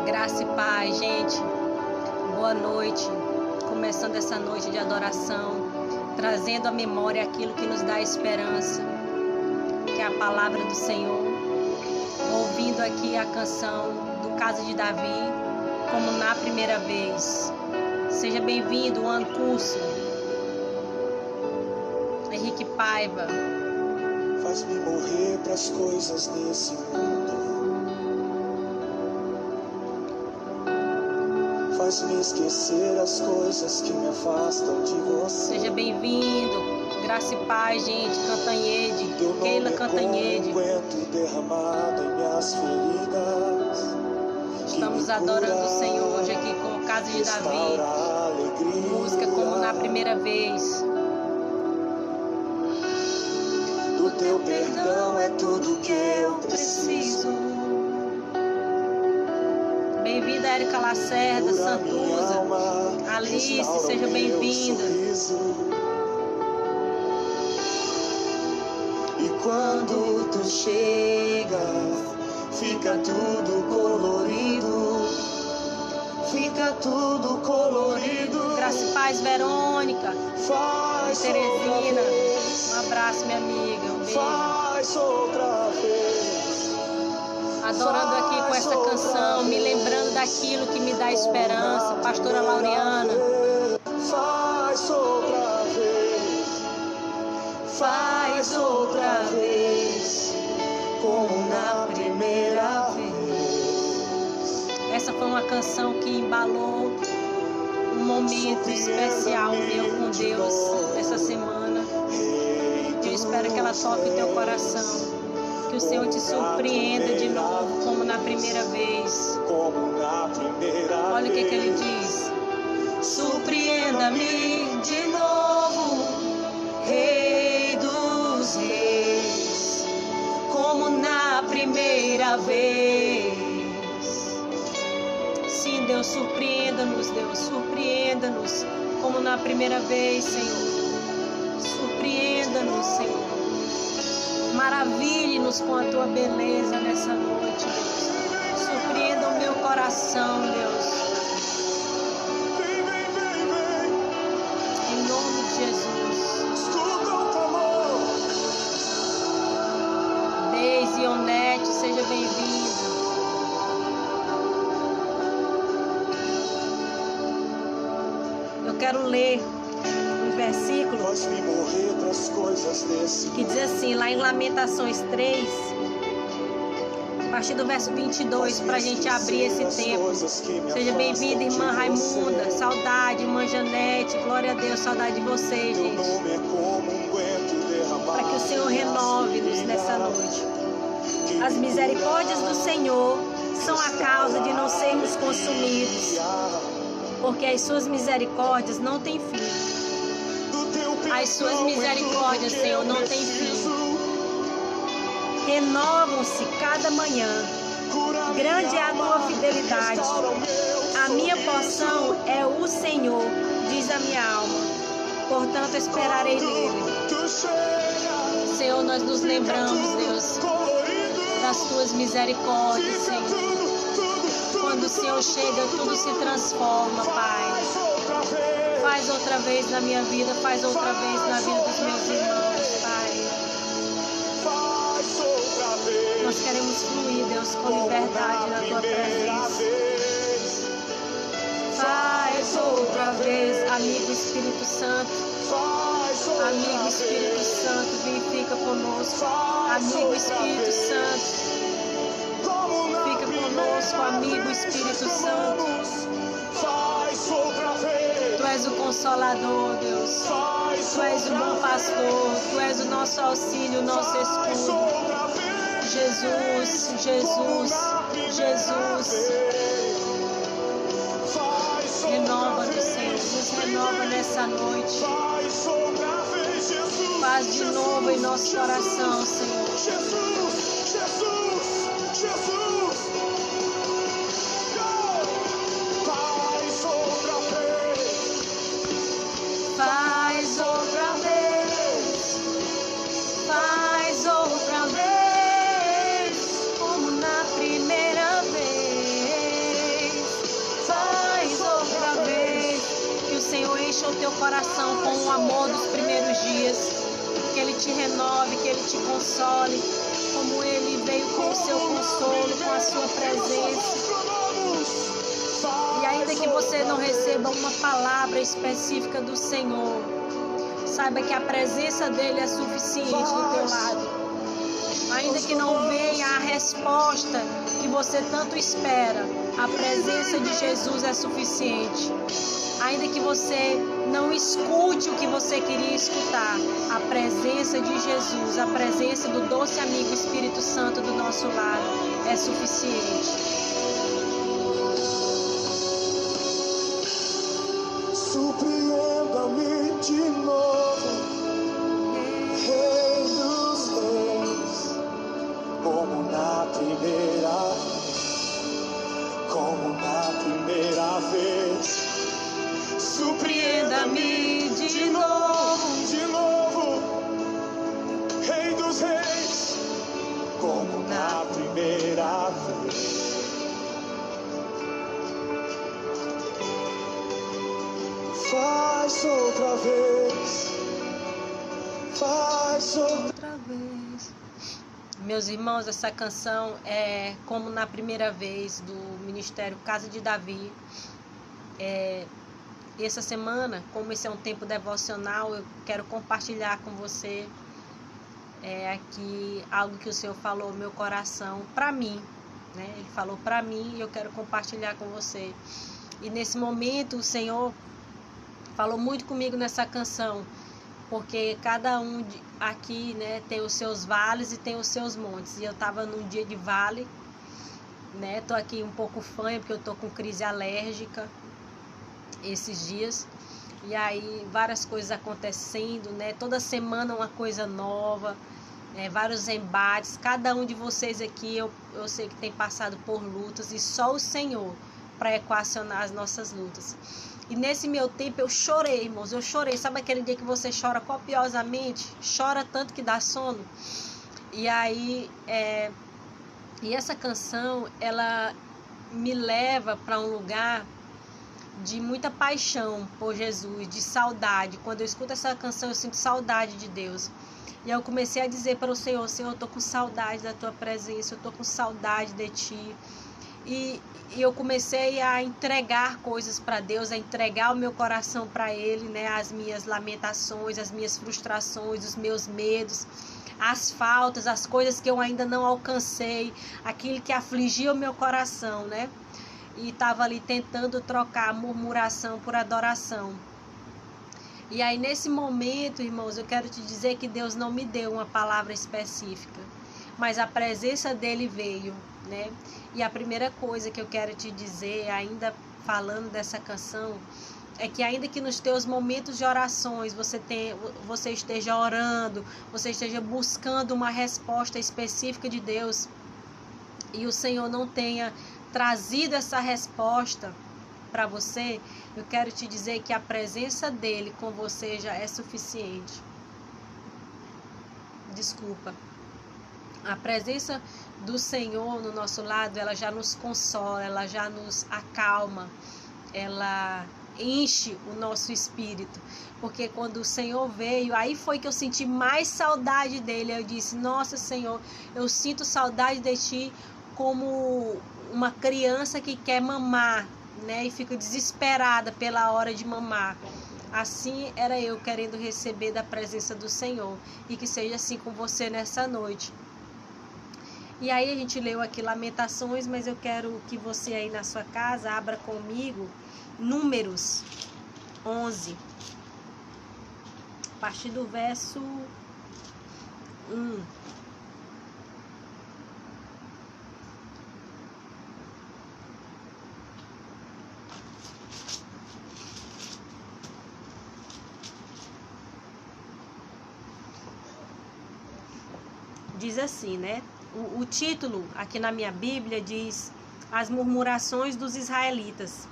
Graça e paz, gente. Boa noite. Começando essa noite de adoração, trazendo à memória aquilo que nos dá esperança, que é a palavra do Senhor. Ouvindo aqui a canção do caso de Davi, como na primeira vez. Seja bem-vindo, Juan Curso, Henrique Paiva. Faz-me morrer pras coisas desse mundo. Faz-me esquecer as coisas que me afastam de você. Seja bem-vindo, Graça e Paz, gente. Cantanhede, Keila Cantanhede. Derramado em minhas feridas. Estamos adorando o Senhor hoje aqui com o caso de Davi. Música como na primeira vez. O teu perdão é tudo que eu preciso. Bem-vinda, Érica Lacerda, Santuza, Alice, seja bem-vinda. E quando tu chegas, fica tudo colorido. Fica tudo colorido. Graça e Paz, Verônica, Teresina. Um abraço, minha amiga. Um beijo. Faz outra vez. Adorando aqui com essa canção, me lembrando daquilo que me dá esperança. Pastora Laureana. Faz outra vez. Faz outra vez, como na primeira vez. Essa foi uma canção que embalou um momento especial meu com Deus essa semana. Eu espero que ela toque o teu coração. Que o Senhor te surpreenda de novo, como na primeira vez. Olha o que ele diz. Surpreenda-me de novo, Rei dos Reis, como na primeira vez. Sim, Deus, surpreenda-nos, Deus, surpreenda-nos, como na primeira vez, Senhor. Surpreenda-nos, Senhor. Maravilhe-nos com a tua beleza nessa noite, Deus. Surpreenda o meu coração, Deus. Em nome de Jesus. Deise Onete, seja bem-vinda. Eu quero ler um versículo que diz assim, lá em Lamentações 3, a partir do verso 22, para a gente abrir esse tempo. Seja bem-vinda, irmã Raimunda, saudade, irmã Janete, glória a Deus, saudade de vocês, gente. Para que o Senhor renove-nos nessa noite. As misericórdias do Senhor são a causa de não sermos consumidos, porque as suas misericórdias não têm fim. As suas misericórdias, Senhor, não têm fim. Renovam-se cada manhã. Grande é a tua fidelidade. A minha porção é o Senhor, diz a minha alma. Portanto, esperarei nele. Senhor, nós nos lembramos, Deus, das tuas misericórdias, Senhor. Quando o Senhor chega, tudo se transforma, Pai. Faz outra vez na minha vida, faz outra vez na vida dos meus irmãos, Pai. Nós queremos fluir, Deus, com liberdade na tua presença. Faz outra vez, amigo Espírito Santo. Amigo Espírito Santo, vem e fica conosco. Amigo Espírito Santo. Fica conosco, amigo Espírito Santo. Tu és o Consolador, Deus. Tu és o bom pastor. Tu és o nosso auxílio, o nosso escudo. Jesus, Jesus, Jesus. Renova-nos, Senhor. Nos renova nessa noite. Faz de novo em nosso coração, Senhor. Faz outra vez, faz outra vez, como na primeira vez. amor dos primeiros dias, que Ele te renove, que Ele te console, como Ele veio com o seu consolo, com a sua presença. E ainda que você não receba uma palavra específica do Senhor, saiba que a presença dEle é suficiente do teu lado. Ainda que não venha a resposta que você tanto espera, a presença de Jesus é suficiente. Ainda que você não escute o que você queria escutar, a presença de Jesus, a presença do doce amigo Espírito Santo do nosso lado é suficiente. Surpreenda-me de novo, Rei dos Reis, como na primeira vez. Surpreenda-me de novo, Rei dos Reis, como na primeira vez. Faz outra vez, faz outra vez. Meus irmãos, essa canção é como na primeira vez do Ministério Casa de Davi. Essa semana, como esse é um tempo devocional, eu quero compartilhar com você aqui algo que o Senhor falou no meu coração, para mim, né? Ele falou para mim e eu quero compartilhar com você. E nesse momento o Senhor falou muito comigo nessa canção, porque cada um aqui, né, tem os seus vales e tem os seus montes. E eu estava num dia de vale, né? Tô aqui um pouco fanha porque eu tô com crise alérgica esses dias. E aí várias coisas acontecendo, né? Toda semana uma coisa nova, vários embates. Cada um de vocês aqui, eu sei que tem passado por lutas, e só o Senhor para equacionar as nossas lutas. E nesse meu tempo eu chorei, irmãos, eu chorei. Sabe aquele dia que você chora copiosamente? Chora tanto que dá sono? E aí, e essa canção, ela me leva para um lugar de muita paixão por Jesus, de saudade. Quando eu escuto essa canção, eu sinto saudade de Deus. E eu comecei a dizer para o Senhor: Senhor, eu tô com saudade da tua presença, eu tô com saudade de ti. E eu comecei a entregar coisas para Deus, a entregar o meu coração para Ele, né? As minhas lamentações, as minhas frustrações, os meus medos, as faltas, as coisas que eu ainda não alcancei, aquilo que afligia o meu coração, né? E estava ali tentando trocar a murmuração por adoração. E aí nesse momento, irmãos, eu quero te dizer que Deus não me deu uma palavra específica, mas a presença dele veio, né? E a primeira coisa que eu quero te dizer, ainda falando dessa canção, é que ainda que nos teus momentos de orações você esteja orando, você esteja buscando uma resposta específica de Deus, e o Senhor não tenha trazido essa resposta para você, eu quero te dizer que a presença dele com você já é suficiente. Desculpa. A presença do Senhor no nosso lado, ela já nos consola, ela já nos acalma, ela enche o nosso espírito. Porque quando o Senhor veio, aí foi que eu senti mais saudade dele. Eu disse: nossa, Senhor, eu sinto saudade de ti como uma criança que quer mamar, né? E fica desesperada pela hora de mamar. Assim era eu querendo receber da presença do Senhor. E que seja assim com você nessa noite. E aí a gente leu aqui Lamentações, mas eu quero que você aí na sua casa abra comigo Números 11, a partir do verso 1. Diz assim, né? O título aqui na minha Bíblia diz As murmurações dos israelitas.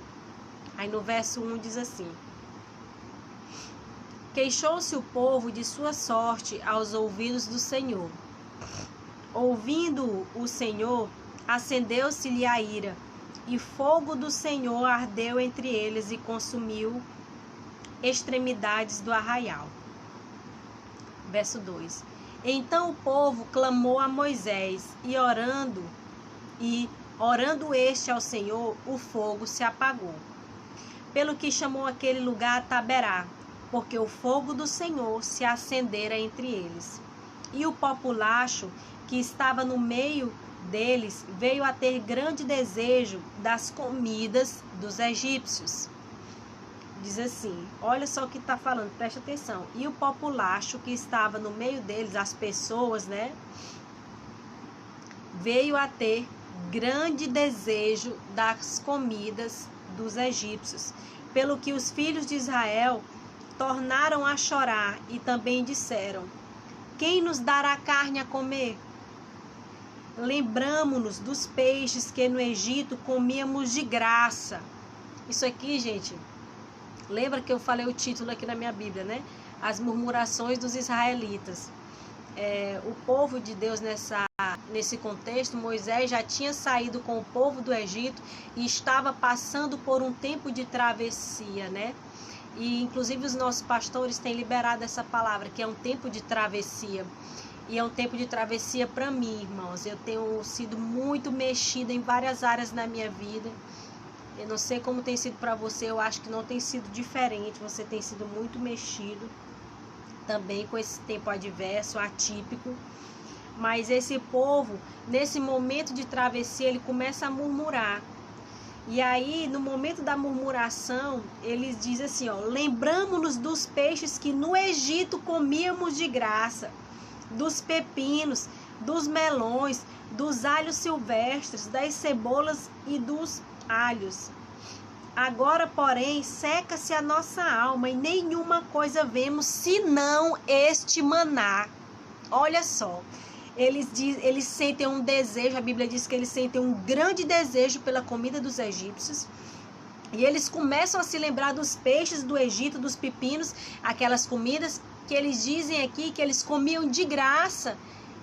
Aí no verso 1 diz assim: Queixou-se o povo de sua sorte aos ouvidos do Senhor. Ouvindo o Senhor, acendeu-se-lhe a ira, e fogo do Senhor ardeu entre eles e consumiu extremidades do arraial. Verso 2. Então o povo clamou a Moisés, e orando este ao Senhor, o fogo se apagou. Pelo que chamou aquele lugar Taberá, porque o fogo do Senhor se acendera entre eles. E o populacho que estava no meio deles veio a ter grande desejo das comidas dos egípcios. Diz assim, olha só o que está falando, presta atenção. E o populacho que estava no meio deles, as pessoas, né, veio a ter grande desejo das comidas dos egípcios. Pelo que os filhos de Israel tornaram a chorar e também disseram: quem nos dará carne a comer? Lembramo-nos dos peixes que no Egito comíamos de graça. Isso aqui, gente, lembra que eu falei o título aqui na minha Bíblia, né? As murmurações dos israelitas. O povo de Deus nesse contexto, Moisés já tinha saído com o povo do Egito e estava passando por um tempo de travessia, né? E inclusive os nossos pastores têm liberado essa palavra, que é um tempo de travessia. E é um tempo de travessia para mim, irmãos. Eu tenho sido muito mexida em várias áreas na minha vida. Eu não sei como tem sido para você, eu acho que não tem sido diferente. Você tem sido muito mexido também com esse tempo adverso, atípico. Mas esse povo, nesse momento de travessia, ele começa a murmurar. E aí, no momento da murmuração, eles dizem assim, ó: lembramo-nos dos peixes que no Egito comíamos de graça, dos pepinos, dos melões, dos alhos silvestres, das cebolas e dos alhos. Agora, porém, seca-se a nossa alma e nenhuma coisa vemos senão este maná. Olha só, eles sentem um desejo, a Bíblia diz que eles sentem um grande desejo pela comida dos egípcios. E eles começam a se lembrar dos peixes do Egito, dos pepinos, aquelas comidas que eles dizem aqui que eles comiam de graça.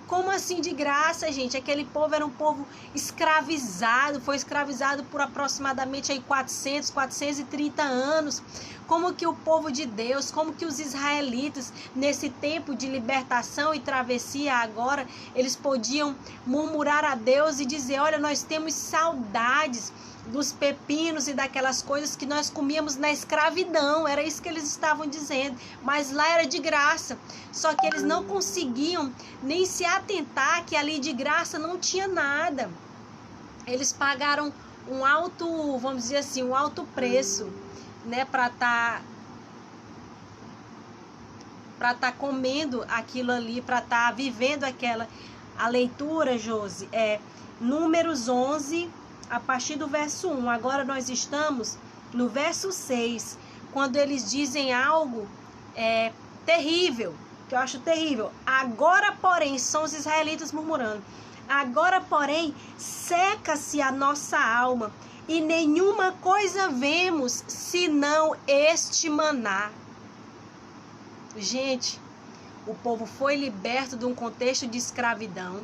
Como assim de graça, gente? Aquele povo era um povo escravizado, foi escravizado por aproximadamente aí 430 anos. Como que o povo de Deus, como que os israelitas, nesse tempo de libertação e travessia agora, eles podiam murmurar a Deus e dizer: olha, nós temos saudades dos pepinos e daquelas coisas que nós comíamos na escravidão. Era isso que eles estavam dizendo, mas lá era de graça. Só que eles não conseguiam nem se atentar que ali de graça não tinha nada. Eles pagaram um alto, vamos dizer assim, um alto preço, né, para tá comendo aquilo ali, para estar vivendo aquela. A leitura, Josi, é Números 11, a partir do verso 1. Agora nós estamos no verso 6, quando eles dizem algo terrível, que eu acho terrível. Agora, porém, são os israelitas murmurando: agora, porém, seca-se a nossa alma e nenhuma coisa vemos senão este maná. Gente, o povo foi liberto de um contexto de escravidão.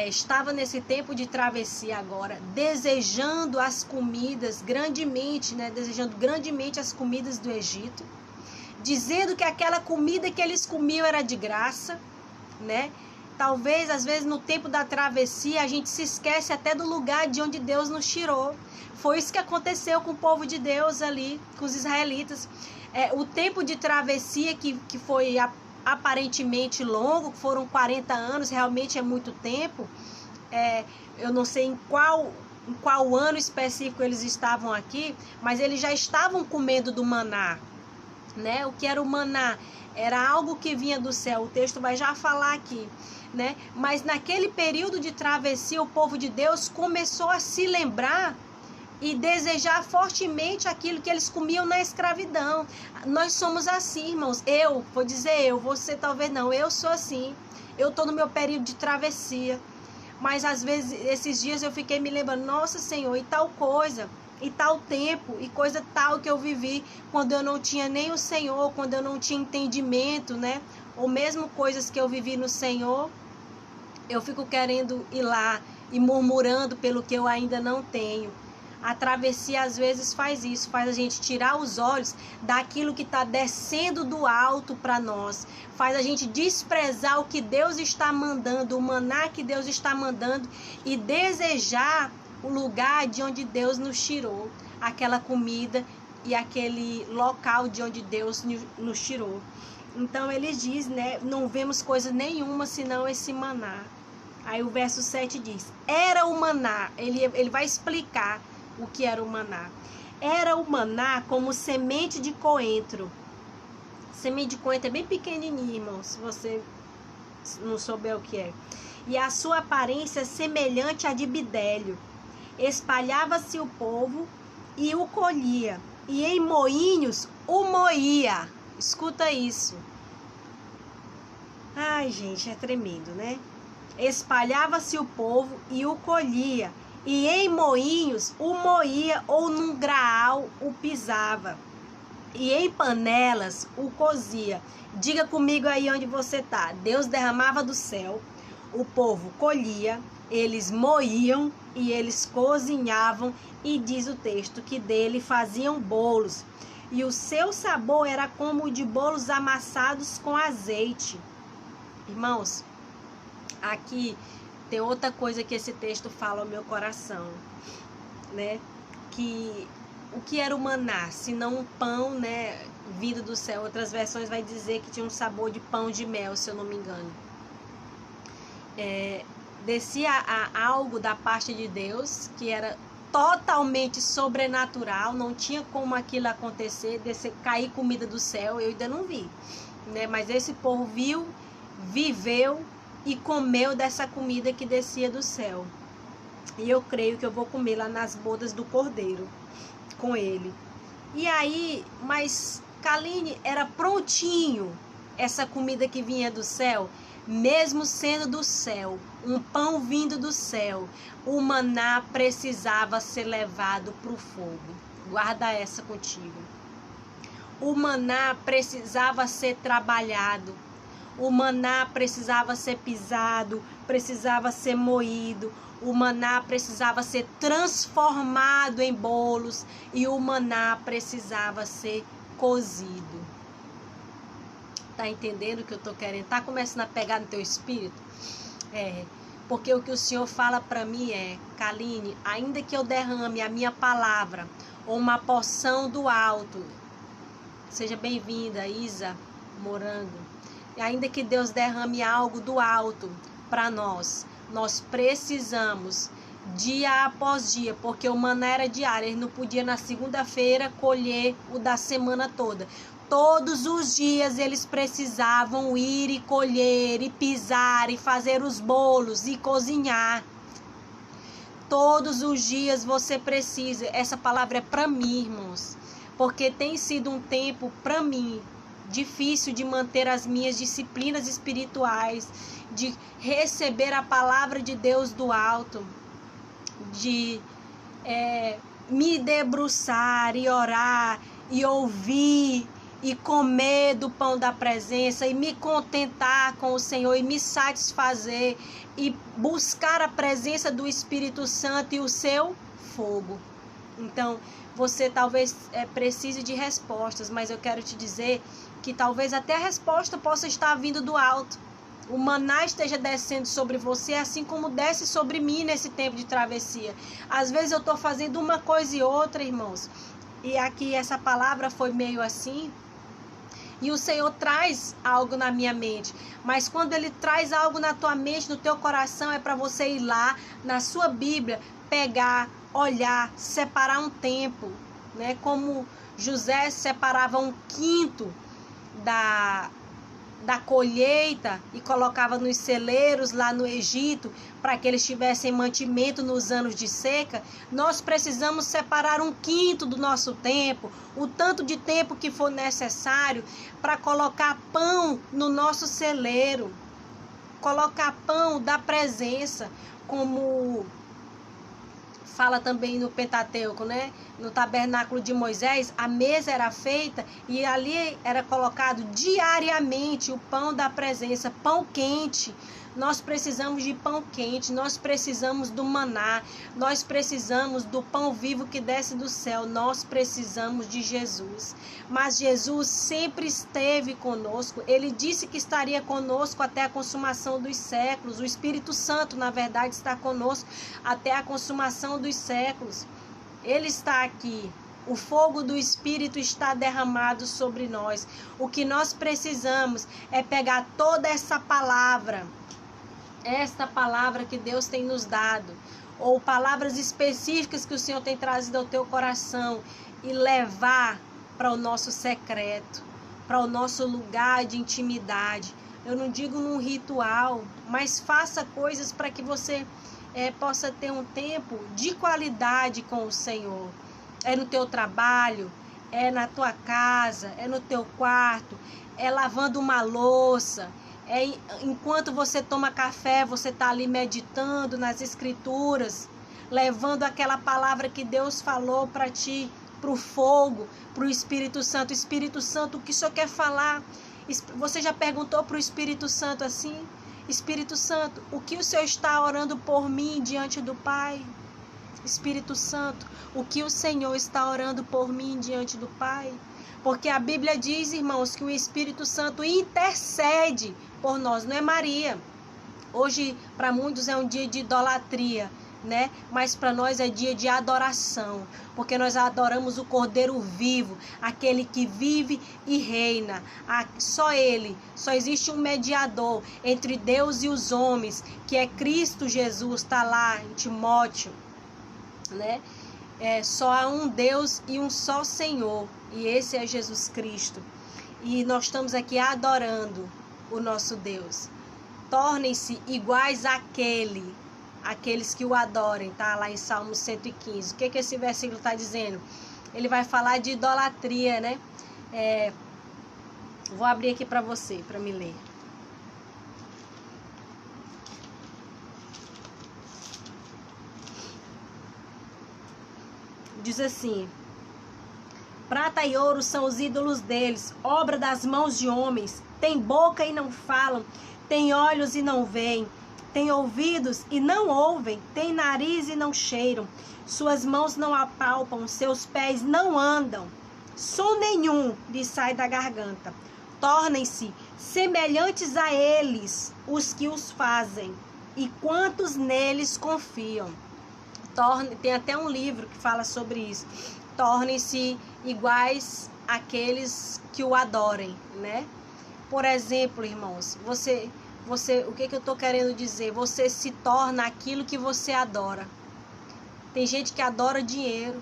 Estava nesse tempo de travessia agora, desejando as comidas grandemente, né? Desejando grandemente as comidas do Egito, dizendo que aquela comida que eles comiam era de graça, né? Talvez, às vezes, no tempo da travessia, a gente se esquece até do lugar de onde Deus nos tirou. Foi isso que aconteceu com o povo de Deus ali, com os israelitas. O tempo de travessia que foi aparentemente longo, foram 40 anos, realmente é muito tempo. Eu não sei em qual ano específico eles estavam aqui, mas eles já estavam comendo do maná, né? O que era o maná? Era algo que vinha do céu, o texto vai já falar aqui, né? Mas naquele período de travessia, o povo de Deus começou a se lembrar e desejar fortemente aquilo que eles comiam na escravidão. Nós somos assim, irmãos. Você talvez não, eu sou assim. Eu estou no meu período de travessia. Mas às vezes, esses dias eu fiquei me lembrando: nossa, Senhor, e tal coisa, e tal tempo, e coisa tal que eu vivi quando eu não tinha nem o Senhor, quando eu não tinha entendimento, né? Ou mesmo coisas que eu vivi no Senhor, eu fico querendo ir lá e murmurando pelo que eu ainda não tenho. A travessia às vezes faz isso, faz a gente tirar os olhos daquilo que está descendo do alto para nós, faz a gente desprezar o que Deus está mandando, o maná que Deus está mandando, e desejar o lugar de onde Deus nos tirou, aquela comida e aquele local de onde Deus nos tirou. Então ele diz, né, não vemos coisa nenhuma senão esse maná. Aí o verso 7 diz, era o maná, ele vai explicar o que era o maná. Era o maná como semente de coentro. Semente de coentro é bem pequenininho, irmão, se você não souber o que é. E a sua aparência é semelhante à de bidélio. Espalhava-se o povo e o colhia, e em moinhos o moía. Escuta isso. Ai, gente, é tremendo, né? Espalhava-se o povo e o colhia, e em moinhos o moía, ou num graal o pisava, e em panelas o cozia. Diga comigo aí onde você tá. Deus derramava do céu, o povo colhia, eles moíam e eles cozinhavam, e diz o texto que dele faziam bolos, e o seu sabor era como o de bolos amassados com azeite. Irmãos, aqui tem outra coisa que esse texto fala ao meu coração, né? Que o que era o maná, se não um pão, né, vindo do céu. Outras versões vai dizer que tinha um sabor de pão de mel, se eu não me engano. Descia algo da parte de Deus que era totalmente sobrenatural, não tinha como aquilo acontecer, cair comida do céu, eu ainda não vi, né? Mas esse povo viu, viveu e comeu dessa comida que descia do céu. E eu creio que eu vou comer lá nas bodas do Cordeiro com ele. E aí, mas Kaline, era prontinho essa comida que vinha do céu, mesmo sendo do céu, um pão vindo do céu, o maná precisava ser levado para o fogo. Guarda essa contigo. O maná precisava ser trabalhado. O maná precisava ser pisado, precisava ser moído. O maná precisava ser transformado em bolos. E o maná precisava ser cozido. Tá entendendo o que eu tô querendo? Tá começando a pegar no teu espírito? Porque o que o Senhor fala para mim é, Kaline, ainda que eu derrame a minha palavra ou uma porção do alto, seja bem-vinda, Isa Morango, e ainda que Deus derrame algo do alto para nós precisamos dia após dia, porque o maná era diário, ele não podia na segunda-feira colher o da semana toda. Todos os dias eles precisavam ir e colher, e pisar, e fazer os bolos, e cozinhar. Todos os dias você precisa. Essa palavra é para mim, irmãos. Porque tem sido um tempo, para mim, difícil de manter as minhas disciplinas espirituais, de receber a palavra de Deus do alto, de me debruçar e orar, e ouvir, e comer do pão da presença, e me contentar com o Senhor, e me satisfazer, e buscar a presença do Espírito Santo e o seu fogo. Então, você talvez precise de respostas, mas eu quero te dizer que talvez até a resposta possa estar vindo do alto. O maná esteja descendo sobre você, assim como desce sobre mim nesse tempo de travessia. Às vezes eu estou fazendo uma coisa e outra, irmãos, e aqui essa palavra foi meio assim, e o Senhor traz algo na minha mente. Mas quando Ele traz algo na tua mente, no teu coração, é para você ir lá na sua Bíblia, pegar, olhar, separar um tempo, né? Como José separava 1/5 da colheita e colocava nos celeiros lá no Egito para que eles tivessem mantimento nos anos de seca. Nós precisamos separar 1/5 do nosso tempo, o tanto de tempo que for necessário para colocar pão no nosso celeiro, colocar pão da presença, como fala também no Pentateuco, né? No tabernáculo de Moisés, a mesa era feita e ali era colocado diariamente o pão da presença, pão quente, Nós precisamos de pão quente, nós precisamos do maná, nós precisamos do pão vivo que desce do céu, nós precisamos de Jesus. Mas Jesus sempre esteve conosco, ele disse que estaria conosco até a consumação dos séculos. O Espírito Santo, na verdade, está conosco até a consumação dos séculos. Ele está aqui. O fogo do Espírito está derramado sobre nós. O que nós precisamos é pegar toda essa palavra que Deus tem nos dado, ou palavras específicas que o Senhor tem trazido ao teu coração, e levar para o nosso secreto, para o nosso lugar de intimidade. Eu não digo num ritual, mas faça coisas para que você possa ter um tempo de qualidade com o Senhor. É no teu trabalho, é na tua casa, é no teu quarto, é lavando uma louça, enquanto você toma café, você está ali meditando nas escrituras, levando aquela palavra que Deus falou para ti, para o fogo, para o Espírito Santo. Espírito Santo, o que o Senhor quer falar? Você já perguntou para o Espírito Santo assim? Espírito Santo, o que o Senhor está orando por mim diante do Pai? Espírito Santo, o que o Senhor está orando por mim diante do Pai? Porque a Bíblia diz, irmãos, que o Espírito Santo intercede por nós, não é Maria. Hoje, para muitos, é um dia de idolatria, né? Mas para nós é dia de adoração, porque nós adoramos o Cordeiro vivo, aquele que vive e reina. Só ele, só existe um mediador entre Deus e os homens, que é Cristo Jesus, está lá em Timóteo, né? Só há um Deus e um só Senhor, e esse é Jesus Cristo. E nós estamos aqui adorando o nosso Deus. Tornem-se iguais àqueles que o adorem, tá? Lá em Salmo 115. O que esse versículo está dizendo? Ele vai falar de idolatria, né? Vou abrir aqui para você, para me ler. Diz assim: prata e ouro são os ídolos deles, obra das mãos de homens. Tem boca e não falam, tem olhos e não veem, tem ouvidos e não ouvem, tem nariz e não cheiram, suas mãos não apalpam, seus pés não andam, som nenhum lhes sai da garganta. Tornem-se semelhantes a eles os que os fazem, e quantos neles confiam. Tem até um livro que fala sobre isso. Tornem-se iguais àqueles que o adorem, né? Por exemplo, irmãos, o que eu estou querendo dizer? Você se torna aquilo que você adora. Tem gente que adora dinheiro,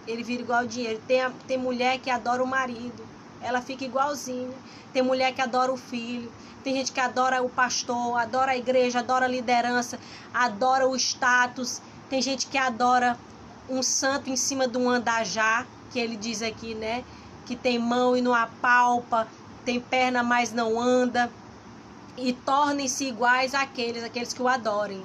ele vira igual ao dinheiro. Tem mulher que adora o marido, ela fica igualzinha. Tem mulher que adora o filho. Tem gente que adora o pastor, adora a igreja, adora a liderança, adora o status. Tem gente que adora um santo em cima de um andajá, que ele diz aqui, né? Que tem mão e não apalpa, tem perna, mas não anda. E tornem-se iguais àqueles que o adorem.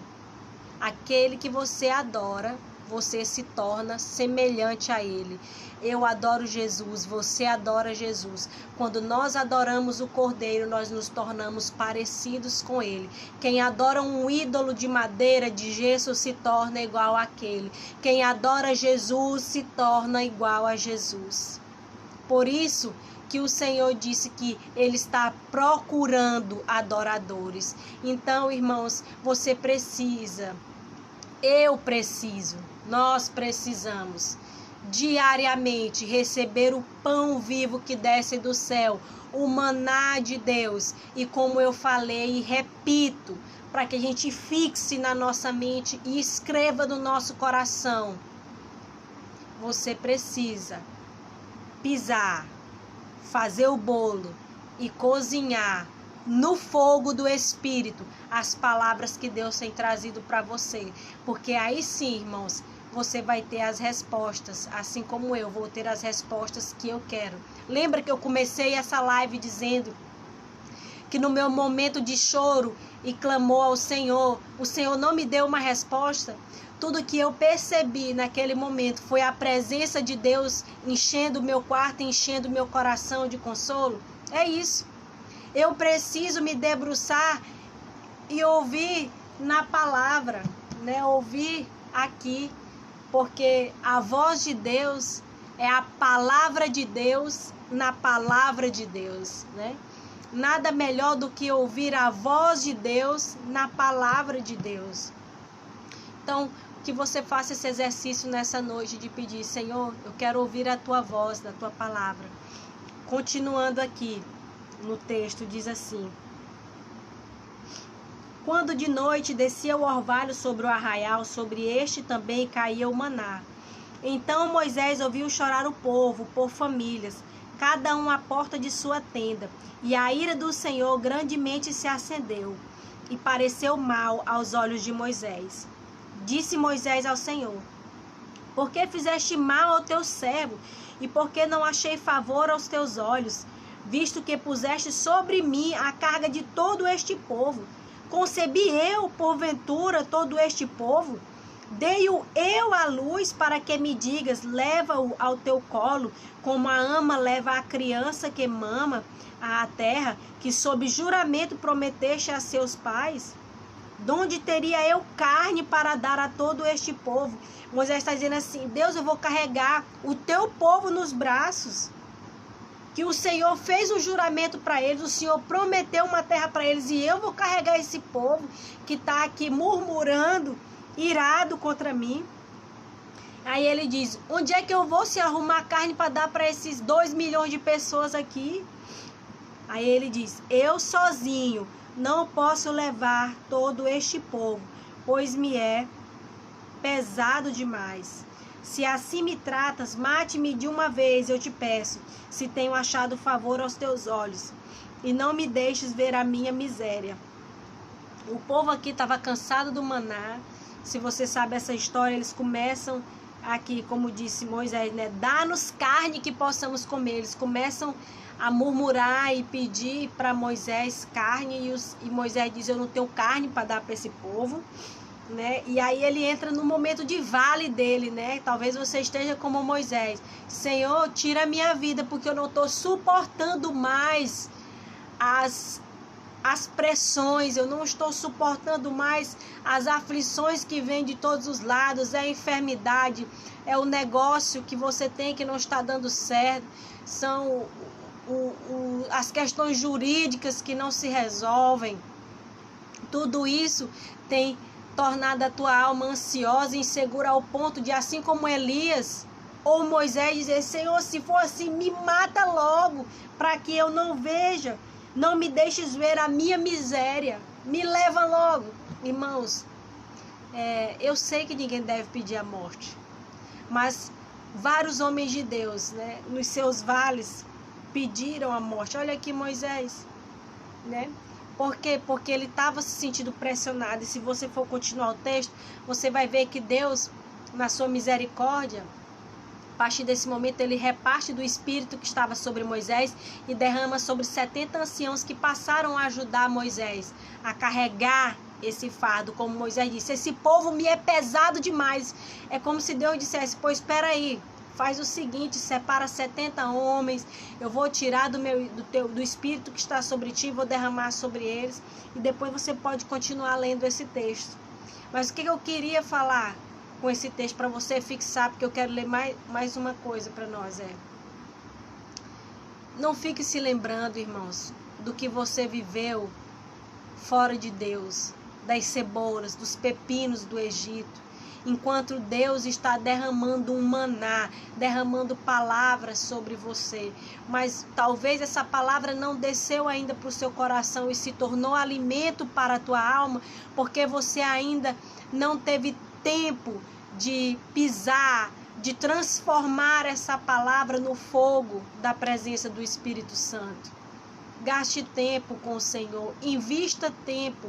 Aquele que você adora, você se torna semelhante a ele. Eu adoro Jesus, você adora Jesus. Quando nós adoramos o Cordeiro, nós nos tornamos parecidos com ele. Quem adora um ídolo de madeira, de gesso, se torna igual àquele. Quem adora Jesus se torna igual a Jesus. Por isso que o Senhor disse que ele está procurando adoradores. Então, irmãos, você precisa, eu preciso, nós precisamos diariamente receber o pão vivo que desce do céu, o maná de Deus. E como eu falei e repito, para que a gente fixe na nossa mente e escreva no nosso coração, você precisa pisar, fazer o bolo e cozinhar no fogo do Espírito as palavras que Deus tem trazido para você. Porque aí sim, irmãos, você vai ter as respostas, assim como eu vou ter as respostas que eu quero. Lembra que eu comecei essa live dizendo que no meu momento de choro e clamor ao Senhor, o Senhor não me deu uma resposta? Tudo que eu percebi naquele momento foi a presença de Deus enchendo o meu quarto, enchendo o meu coração de consolo. É isso. Eu preciso me debruçar e ouvir na palavra, né? Ouvir aqui, porque a voz de Deus é a palavra de Deus na palavra de Deus, né? Nada melhor do que ouvir a voz de Deus na palavra de Deus. Então, que você faça esse exercício nessa noite de pedir: Senhor, eu quero ouvir a tua voz, na tua palavra. Continuando aqui no texto, diz assim: quando de noite descia o orvalho sobre o arraial, sobre este também caía o maná. Então Moisés ouviu chorar o povo por famílias, cada um à porta de sua tenda. E a ira do Senhor grandemente se acendeu, e pareceu mal aos olhos de Moisés. Disse Moisés ao Senhor: por que fizeste mal ao teu servo, e por que não achei favor aos teus olhos, visto que puseste sobre mim a carga de todo este povo? Concebi eu, porventura, todo este povo? Dei-o eu à luz para que me digas: leva-o ao teu colo, como a ama leva a criança que mama à terra, que sob juramento prometeste a seus pais? Donde teria eu carne para dar a todo este povo? Moisés está dizendo assim: Deus, eu vou carregar o teu povo nos braços. Que o Senhor fez um juramento para eles, o Senhor prometeu uma terra para eles, e eu vou carregar esse povo que está aqui murmurando, irado contra mim. Aí ele diz: onde é que eu vou se arrumar carne para dar para esses 2 milhões de pessoas aqui? Aí ele diz: eu sozinho não posso levar todo este povo, pois me é pesado demais. Se assim me tratas, mate-me de uma vez, eu te peço, se tenho achado favor aos teus olhos, e não me deixes ver a minha miséria. O povo aqui estava cansado do maná. Se você sabe essa história, eles começam aqui, como disse Moisés, né? Dá-nos carne que possamos comer. Eles começam a murmurar e pedir para Moisés carne, e Moisés diz: eu não tenho carne para dar para esse povo, né? E aí ele entra no momento de vale dele, né? Talvez você esteja como Moisés: Senhor, tira a minha vida, porque eu não estou suportando mais as pressões, eu não estou suportando mais as aflições que vêm de todos os lados. É a enfermidade, é o negócio que você tem que não está dando certo, são as questões jurídicas que não se resolvem. Tudo isso tem tornado a tua alma ansiosa e insegura, ao ponto de, assim como Elias ou Moisés, dizer: Senhor, se for assim, me mata logo, para que eu não veja, não me deixes ver a minha miséria, me leva logo. Irmãos, eu sei que ninguém deve pedir a morte, mas vários homens de Deus, né, nos seus vales, pediram a morte. Olha aqui Moisés, né? Por quê? Porque ele estava se sentindo pressionado. E se você for continuar o texto, você vai ver que Deus, na sua misericórdia, a partir desse momento, ele reparte do Espírito que estava sobre Moisés e derrama sobre 70 anciãos que passaram a ajudar Moisés a carregar esse fardo. Como Moisés disse: esse povo me é pesado demais. É como se Deus dissesse: pois espera aí, faz o seguinte, separa 70 homens, eu vou tirar do Espírito que está sobre ti, vou derramar sobre eles, e depois você pode continuar lendo esse texto. Mas o que eu queria falar com esse texto para você fixar, porque eu quero ler mais uma coisa para nós, não fique se lembrando, irmãos, do que você viveu fora de Deus, das cebolas, dos pepinos do Egito, enquanto Deus está derramando um maná, derramando palavras sobre você. Mas talvez essa palavra não desceu ainda para o seu coração e se tornou alimento para a tua alma, porque você ainda não teve tempo de pisar, de transformar essa palavra no fogo da presença do Espírito Santo. Gaste tempo com o Senhor, invista tempo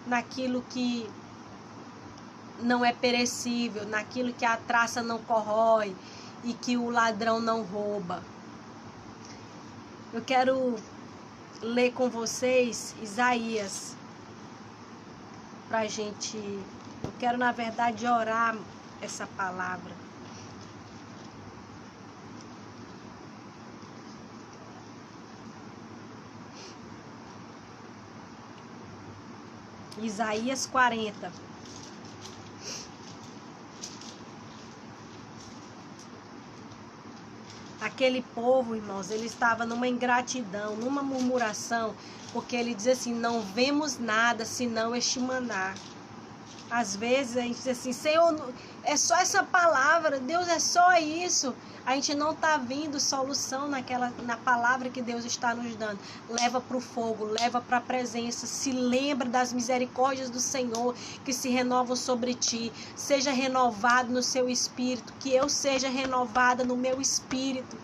naquilo que não é perecível, naquilo que a traça não corrói e que o ladrão não rouba. Eu quero ler com vocês Isaías, pra gente, eu quero na verdade orar essa palavra. Isaías 40. Aquele povo, irmãos, ele estava numa ingratidão, numa murmuração, porque ele diz assim: não vemos nada senão este maná. Às vezes a gente diz assim: Senhor, é só essa palavra, Deus, é só isso. A gente não está vendo solução na palavra que Deus está nos dando. Leva para o fogo, leva para a presença. Se lembra das misericórdias do Senhor que se renovam sobre ti. Seja renovado no seu espírito, que eu seja renovada no meu espírito.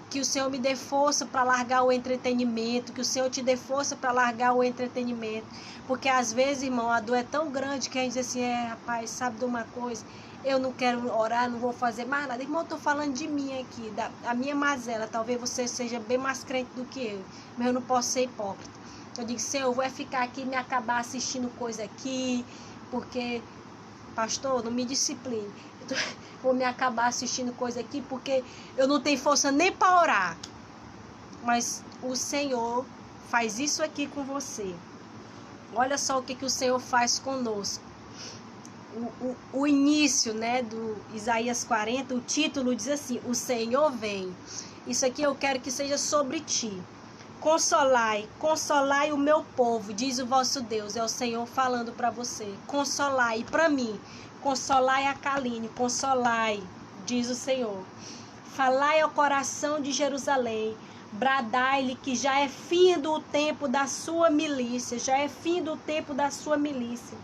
Que o Senhor me dê força para largar o entretenimento, que o Senhor te dê força para largar o entretenimento. Porque às vezes, irmão, a dor é tão grande que a gente diz assim: rapaz, sabe de uma coisa? Eu não quero orar, não vou fazer mais nada. Irmão, eu estou falando de mim aqui, da minha mazela. Talvez você seja bem mais crente do que eu, mas eu não posso ser hipócrita. Eu digo: Senhor, eu vou ficar aqui e me acabar assistindo coisa aqui, porque, pastor, não me discipline. Vou me acabar assistindo coisa aqui porque eu não tenho força nem para orar. Mas o Senhor faz isso aqui com você. Olha só o que o Senhor faz conosco. O início, né, do Isaías 40, o título diz assim: o Senhor vem. Isso aqui eu quero que seja sobre ti. Consolai, consolai o meu povo, diz o vosso Deus. É o Senhor falando para você. Consolai para mim. Consolai a Kaline, consolai, diz o Senhor. Falai ao coração de Jerusalém, bradai-lhe que já é findo o tempo da sua milícia, já é findo o tempo da sua milícia,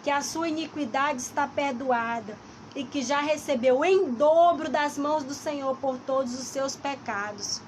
que a sua iniquidade está perdoada e que já recebeu em dobro das mãos do Senhor por todos os seus pecados.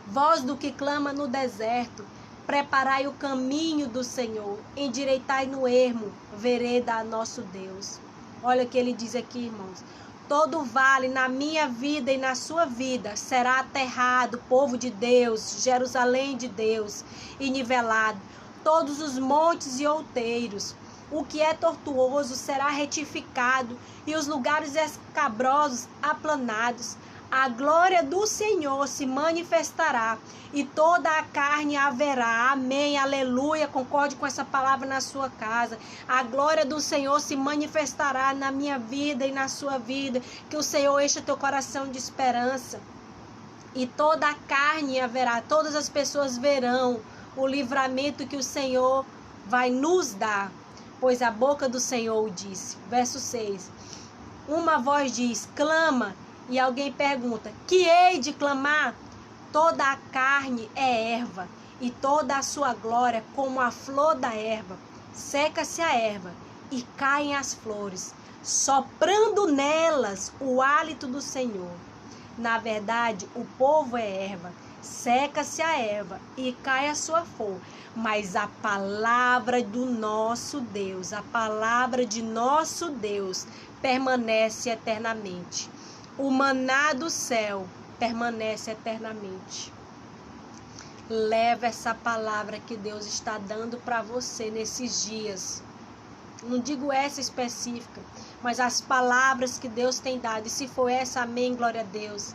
Voz do que clama no deserto, preparai o caminho do Senhor, endireitai no ermo, vereda a nosso Deus. Olha o que ele diz aqui, irmãos. Todo vale na minha vida e na sua vida será aterrado, povo de Deus, Jerusalém de Deus, e nivelado. Todos os montes e outeiros. O que é tortuoso será retificado, e os lugares escabrosos aplanados. A glória do Senhor se manifestará e toda a carne haverá. Amém, aleluia. Concorde com essa palavra na sua casa. A glória do Senhor se manifestará na minha vida e na sua vida. Que o Senhor encha teu coração de esperança. E toda a carne haverá. Todas as pessoas verão o livramento que o Senhor vai nos dar. Pois a boca do Senhor o disse. Verso 6. Uma voz diz: clama. E alguém pergunta: que hei de clamar? Toda a carne é erva, e toda a sua glória como a flor da erva. Seca-se a erva, e caem as flores, soprando nelas o hálito do Senhor. Na verdade, o povo é erva, seca-se a erva, e cai a sua flor. Mas a palavra do nosso Deus, a palavra de nosso Deus, permanece eternamente. O maná do céu permanece eternamente. Leva essa palavra que Deus está dando para você nesses dias. Não digo essa específica, mas as palavras que Deus tem dado. E se for essa, amém, glória a Deus.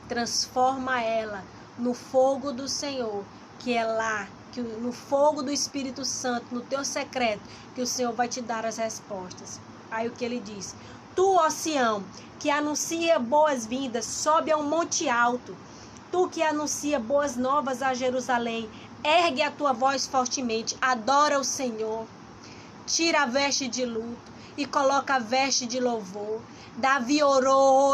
Transforma ela no fogo do Senhor, que é lá, no fogo do Espírito Santo, no teu secreto, que o Senhor vai te dar as respostas. Aí o que ele diz? Tu, ó Sião, que anuncia boas-vindas, sobe a um monte alto. Tu que anuncia boas novas a Jerusalém, ergue a tua voz fortemente, adora o Senhor. Tira a veste de luto e coloca a veste de louvor. Davi orou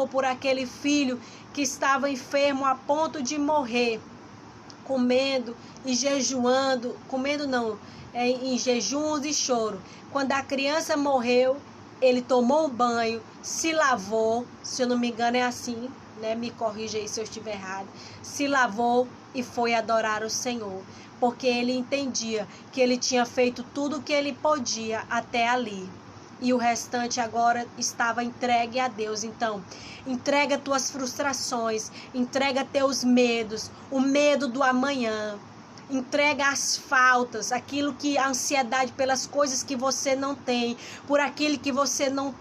por aquele filho que estava enfermo a ponto de morrer, comendo e jejuando, em jejuns e choro. Quando a criança morreu, ele tomou um banho, se lavou, se eu não me engano é assim, né? Me corrija aí se eu estiver errado. Se lavou e foi adorar o Senhor, porque ele entendia que ele tinha feito tudo o que ele podia até ali. E o restante agora estava entregue a Deus. Então, entrega tuas frustrações, entrega teus medos, o medo do amanhã. Entrega as faltas, aquilo que a ansiedade pelas coisas que você não tem, por aquilo que você não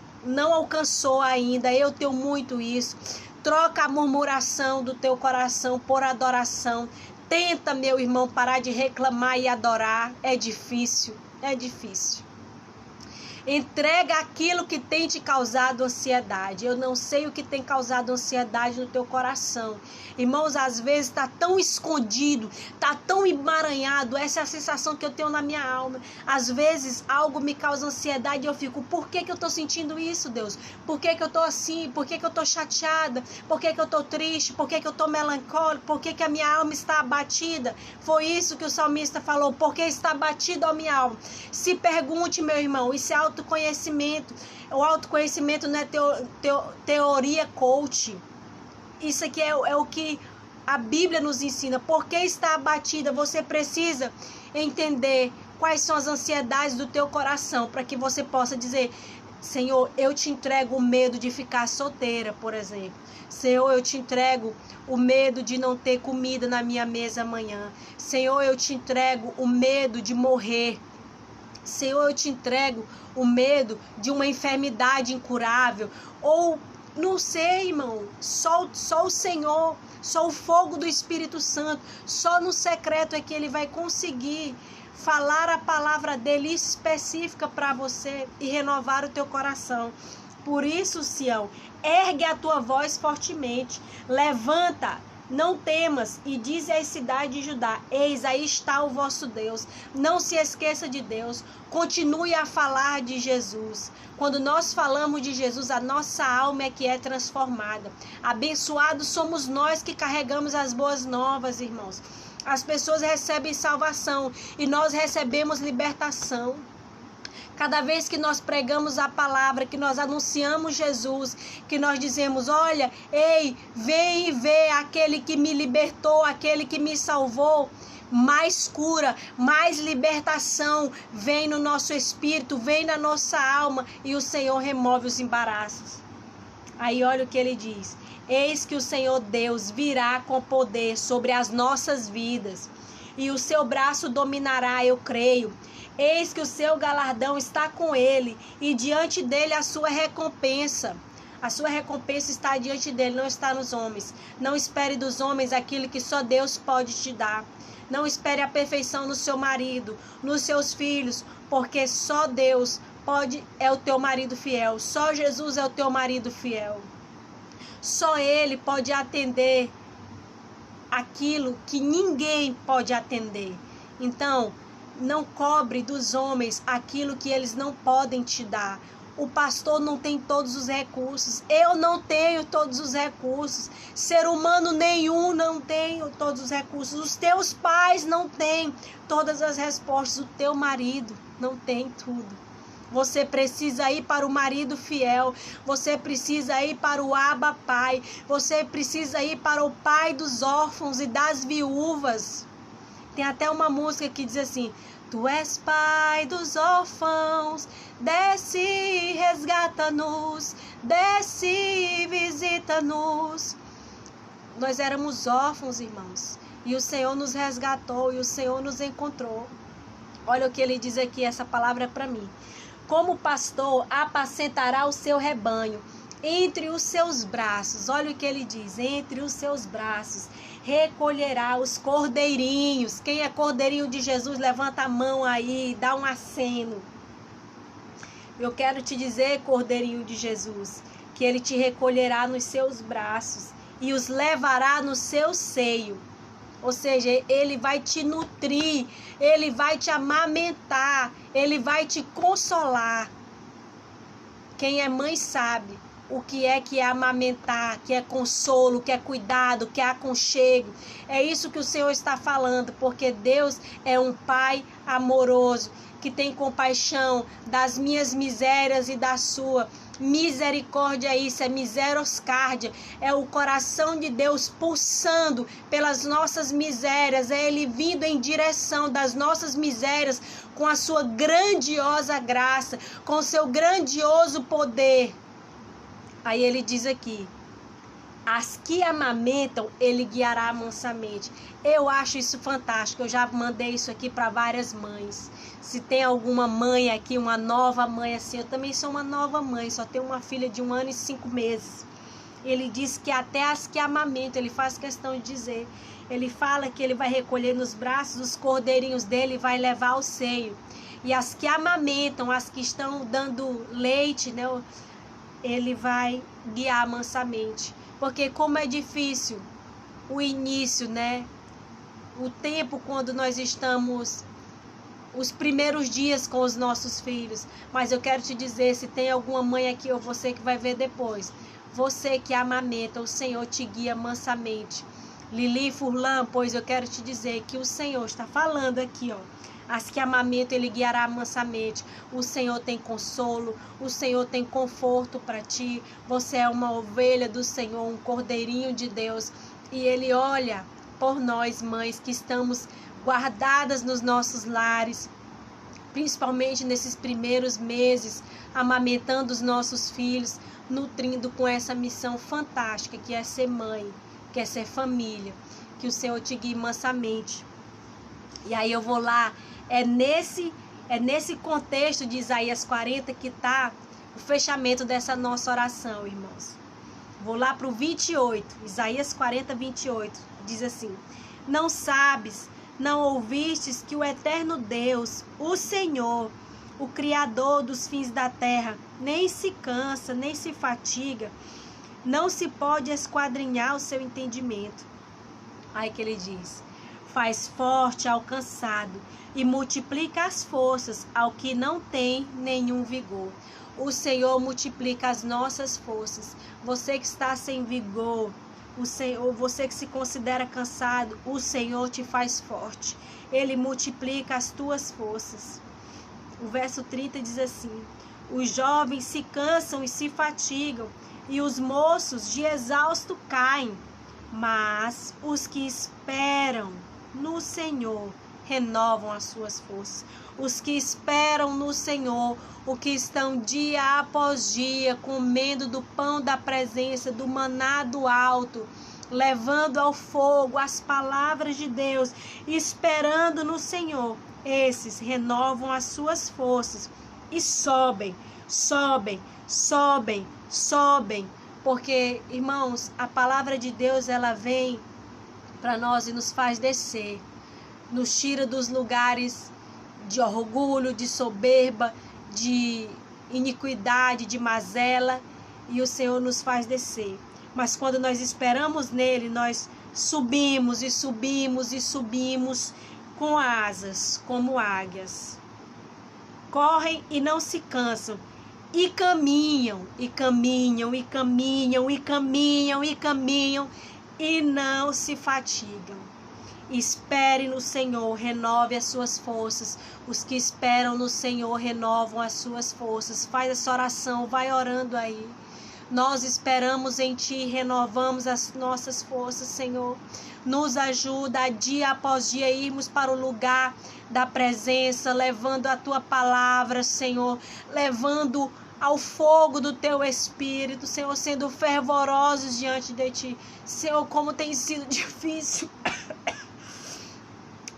alcançou ainda. Eu tenho muito isso. Troca a murmuração do teu coração por adoração. Tenta, meu irmão, parar de reclamar e adorar. É difícil, é difícil. Entrega aquilo que tem te causado ansiedade. Eu não sei o que tem causado ansiedade no teu coração. Irmãos, às vezes está tão escondido, está tão emaranhado. Essa é a sensação que eu tenho na minha alma. Às vezes algo me causa ansiedade e eu fico, por que eu estou sentindo isso, Deus? Por que eu estou assim? Por que eu estou chateada? Por que eu estou triste? Por que eu estou melancólica? Por que a minha alma está abatida? Foi isso que o salmista falou. Por que está abatida a minha alma? Se pergunte, meu irmão, isso é autoconhecimento. O autoconhecimento não é teoria coach. Isso aqui é o que a Bíblia nos ensina. Por que está abatida? Você precisa entender quais são as ansiedades do teu coração, para que você possa dizer, Senhor, eu te entrego o medo de ficar solteira, por exemplo. Senhor, eu te entrego o medo de não ter comida na minha mesa amanhã. Senhor, eu te entrego o medo de morrer. Senhor, eu te entrego o medo de uma enfermidade incurável. Ou, não sei, irmão, só o Senhor, só o fogo do Espírito Santo, só no secreto é que Ele vai conseguir falar a palavra dEle específica para você e renovar o teu coração. Por isso, Sião, ergue a tua voz fortemente, levanta, não temas, e dize às cidades de Judá, eis, aí está o vosso Deus. Não se esqueça de Deus, continue a falar de Jesus. Quando nós falamos de Jesus, a nossa alma é que é transformada. Abençoados somos nós que carregamos as boas novas, irmãos. As pessoas recebem salvação e nós recebemos libertação. Cada vez que nós pregamos a palavra, que nós anunciamos Jesus, que nós dizemos, olha, ei, vem e vê aquele que me libertou, aquele que me salvou, mais cura, mais libertação vem no nosso espírito, vem na nossa alma e o Senhor remove os embaraços. Aí olha o que ele diz, eis que o Senhor Deus virá com poder sobre as nossas vidas e o seu braço dominará, eu creio. Eis que o seu galardão está com ele, e diante dele a sua recompensa. A sua recompensa está diante dele, não está nos homens. Não espere dos homens aquilo que só Deus pode te dar. Não espere a perfeição no seu marido, nos seus filhos, porque só Deus é o teu marido fiel. Só Jesus é o teu marido fiel. Só Ele pode atender aquilo que ninguém pode atender. Então, não cobre dos homens aquilo que eles não podem te dar. O pastor não tem todos os recursos. Eu não tenho todos os recursos. Ser humano nenhum não tem todos os recursos. Os teus pais não têm todas as respostas. O teu marido não tem tudo. Você precisa ir para o marido fiel. Você precisa ir para o Abba Pai. Você precisa ir para o Pai dos órfãos e das viúvas. Tem até uma música que diz assim, tu és pai dos órfãos, desce e resgata-nos, desce e visita-nos. Nós éramos órfãos, irmãos, e o Senhor nos resgatou e o Senhor nos encontrou. Olha o que ele diz aqui, essa palavra é para mim. Como pastor apacentará o seu rebanho entre os seus braços. Olha o que ele diz, entre os seus braços. Recolherá os cordeirinhos. Quem é cordeirinho de Jesus, levanta a mão aí, dá um aceno. Eu quero te dizer, cordeirinho de Jesus, que Ele te recolherá nos seus braços e os levará no seu seio. Ou seja, Ele vai te nutrir, Ele vai te amamentar, Ele vai te consolar. Quem é mãe sabe o que é amamentar, que é consolo, que é cuidado, que é aconchego. É isso que o Senhor está falando, porque Deus é um Pai amoroso, que tem compaixão das minhas misérias e da sua. Misericórdia é isso, é miseroscárdia, é o coração de Deus pulsando pelas nossas misérias, é Ele vindo em direção das nossas misérias com a sua grandiosa graça, com o seu grandioso poder. Aí ele diz aqui, as que amamentam, ele guiará mansamente. Eu acho isso fantástico, eu já mandei isso aqui para várias mães. Se tem alguma mãe aqui, uma nova mãe assim, eu também sou uma nova mãe, só tenho uma filha de 1 ano e 5 meses. Ele diz que até as que amamentam, ele faz questão de dizer. Ele fala que ele vai recolher nos braços os cordeirinhos dele e vai levar ao seio. E as que amamentam, as que estão dando leite, né, ele vai guiar mansamente. Porque como é difícil o início, né? O tempo quando nós estamos, os primeiros dias com os nossos filhos. Mas eu quero te dizer, se tem alguma mãe aqui ou você que vai ver depois, você que amamenta, o Senhor te guia mansamente. Lili Furlan, pois eu quero te dizer que o Senhor está falando aqui, ó. As que amamentam, ele guiará mansamente. O Senhor tem consolo, o Senhor tem conforto para ti. Você é uma ovelha do Senhor, um cordeirinho de Deus. E ele olha por nós, mães, que estamos guardadas nos nossos lares, principalmente nesses primeiros meses, amamentando os nossos filhos, nutrindo com essa missão fantástica que é ser mãe, que é ser família, que o Senhor te guie mansamente. E aí eu vou lá, é nesse contexto de Isaías 40 que está o fechamento dessa nossa oração, irmãos. Vou lá para o 28, Isaías 40, 28, diz assim: não sabes, não ouvistes que o eterno Deus, o Senhor, o Criador dos fins da terra, nem se cansa, nem se fatiga, não se pode esquadrinhar o seu entendimento. Aí que ele diz: faz forte ao cansado e multiplica as forças ao que não tem nenhum vigor. O Senhor multiplica as nossas forças. Você que está sem vigor, o Senhor, você que se considera cansado, o Senhor te faz forte. Ele multiplica as tuas forças. O verso 30 diz assim: os jovens se cansam e se fatigam, e os moços de exausto caem. Mas os que esperam no Senhor renovam as suas forças. Os que esperam no Senhor, o que estão dia após dia comendo do pão da presença, do maná do alto, levando ao fogo as palavras de Deus, esperando no Senhor, esses renovam as suas forças e sobem, sobem, sobem, sobem. Porque, irmãos, a palavra de Deus, ela vem para nós e nos faz descer. Nos tira dos lugares de orgulho, de soberba, de iniquidade, de mazela. E o Senhor nos faz descer. Mas quando nós esperamos nele, nós subimos e subimos e subimos com asas, como águias. Correm e não se cansam. E caminham, e caminham, e caminham, e caminham, e caminham, e não se fatigam. Espere no Senhor, renove as suas forças. Os que esperam no Senhor renovam as suas forças. Faz essa oração, vai orando aí. Nós esperamos em Ti, renovamos as nossas forças, Senhor. Nos ajuda a dia após dia irmos para o lugar da presença, levando a Tua palavra, Senhor, levando ao fogo do Teu Espírito, Senhor, sendo fervorosos diante de Ti. Senhor, como tem sido difícil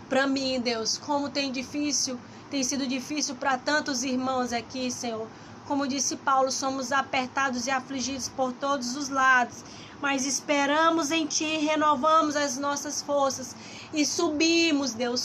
para mim, Deus, como tem sido difícil para tantos irmãos aqui, Senhor. Como disse Paulo, somos apertados e afligidos por todos os lados, mas esperamos em Ti, renovamos as nossas forças e subimos, Deus,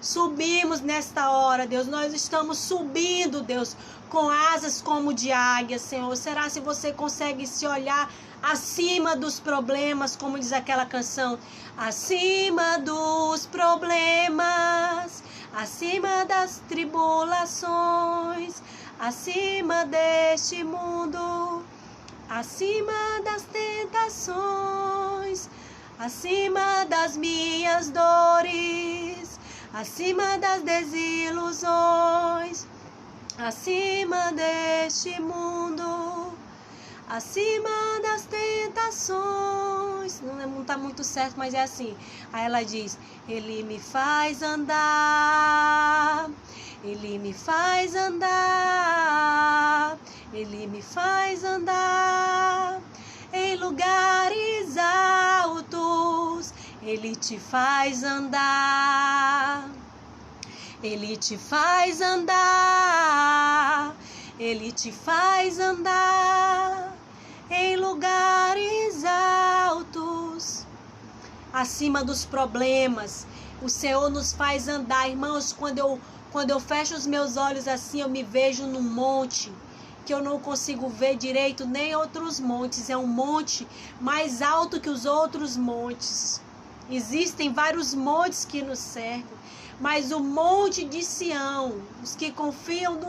subimos nesta hora, Deus. Nós estamos subindo, Deus, com asas como de águia, Senhor. Será se você consegue se olhar acima dos problemas, como diz aquela canção? Acima dos problemas, acima das tribulações, acima deste mundo, acima das tentações, acima das minhas dores, acima das desilusões, acima deste mundo, acima das tentações. Não está muito certo, mas é assim. Aí ela diz: Ele me faz andar, Ele me faz andar, Ele me faz andar em lugares altos. Ele te faz andar, Ele te faz andar, Ele te faz andar em lugares altos, acima dos problemas. O Senhor nos faz andar, irmãos. Quando eu fecho os meus olhos assim, eu me vejo num monte que eu não consigo ver direito nem outros montes. É um monte mais alto que os outros montes. Existem vários montes que nos cercam, mas o monte de Sião, os que confiam